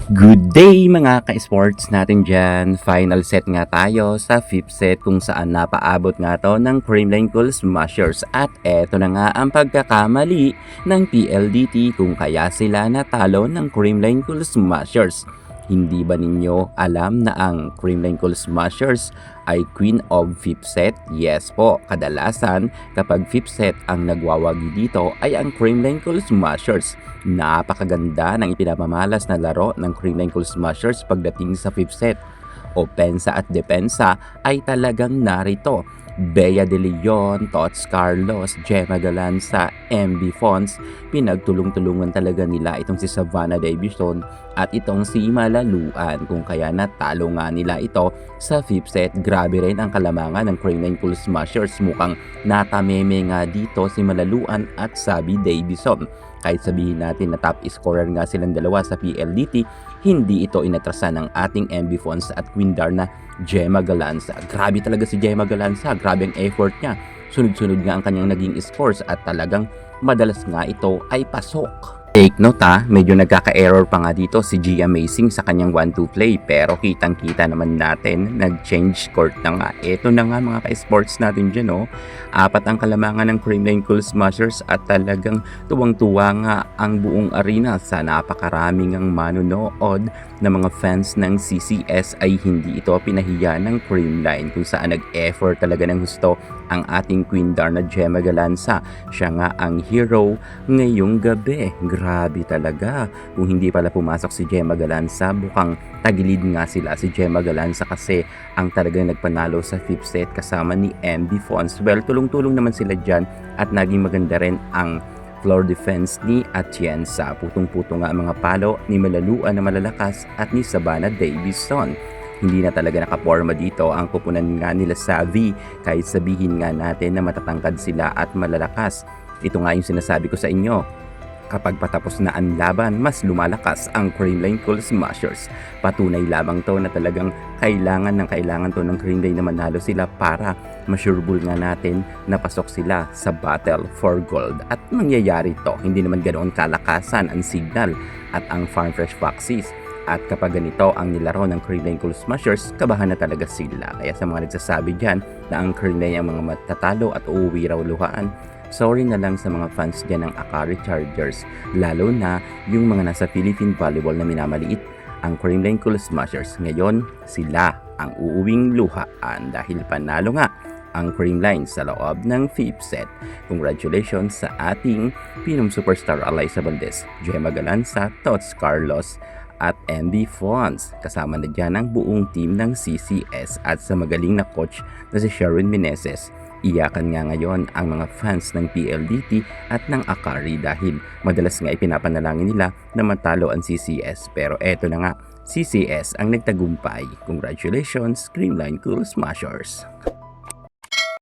Good day mga ka-sports natin dyan. Final set nga tayo sa 5th set kung saan napaabot nga to ng Creamline Cool Smashers. At eto na nga ang pagkakamali ng PLDT kung kaya sila natalo ng Creamline Cool Smashers. Hindi ba ninyo alam na ang Creamline Cool Smashers ay Queen of 5th set? Yes po, kadalasan kapag 5th set ang nagwawagi dito ay ang Creamline Cool Smashers. Napakaganda ng ipinapamalas na laro ng Creamline Cool Smashers pagdating sa 5th set. Opensa at depensa ay talagang narito. Bea De Leon, Tots Carlos, Gemma Galanza, MB Fons, pinagtulong-tulungan talaga nila itong si Savannah Davison at itong si Malaluan kung kaya natalo nga nila ito sa 5th set. Grabe rin ang kalamangan ng Creamline Cool Smashers, mukhang natameme nga dito si Malaluan at Sabi Davison. Kahit sabihin natin na top scorer nga silang dalawa sa PLDT, hindi ito inatrasan ng ating MB Fons at Queen Darna Gemma Galanza. Grabe talaga si Gemma Galanza, grabe ang effort niya. Sunod-sunod nga ang kanyang naging scores at talagang madalas nga ito ay pasok. Take note medyo nagkaka-error pa nga dito si G Amazing sa kanyang 1-2 play, pero kitang-kita naman natin nag-change court na nga. Ito na nga mga ka-sports natin dyan, oh. 4 ang kalamangan ng Creamline Cool Smashers at talagang tuwang-tuwa nga ang buong arena sa napakaraming ang manonood na mga fans ng CCS ay hindi ito pinahiya ng Creamline kung saan nag-effort talaga ng gusto ang ating Queen Darna Gemma Galanza. Siya nga ang hero ngayong gabi. Grabe talaga. Kung hindi pala pumasok si Gemma Galanza, bukang tagilid nga sila si Gemma Galanza kasi ang talagang nagpanalo sa 5th set kasama ni MB Fons. Well, tulong-tulong naman sila dyan at naging maganda rin ang floor defense ni Atienza. Putong-puto nga ang mga palo ni Malaluan na malalakas at ni Savannah Davison. Hindi na talaga nakaporma dito ang kupunan nga nila sa V kahit sabihin nga natin na matatangkad sila at malalakas. Ito nga yung sinasabi ko sa inyo. Kapag patapos na ang laban, mas lumalakas ang Creamline Cool Smashers. Patunay lamang to na talagang kailangan to ng Creamline na manalo sila para ma-sureball nga natin na pasok sila sa battle for gold. At mangyayari to, hindi naman ganoon kalakasan ang signal at ang Farm Fresh Foxes. At kapag ganito ang nilaro ng Creamline Cool Smashers, kabahan na talaga sila. Kaya sa mga nagsasabi dyan na ang Creamline ang mga matatalo at uuwi raw luhaan, sorry na lang sa mga fans dyan ng Akari Chargers, lalo na yung mga nasa Philippine Volleyball na minamaliit ang Creamline Cool Smashers. Ngayon, sila ang uuwing luhaan dahil panalo nga ang Creamline sa loob ng 5th set. Congratulations sa ating Pinom Superstar Alyssa Valdez, Gemma Galanza, Tots Carlos, at MB Fons. Kasama na dyan ang buong team ng CCS at sa magaling na coach na si Sharon Meneses. Iyakan nga ngayon ang mga fans ng PLDT at ng Akari dahil madalas nga ipinapanalangin nila na matalo ang CCS. Pero eto na nga, CCS ang nagtagumpay. Congratulations, Creamline Cool Smashers!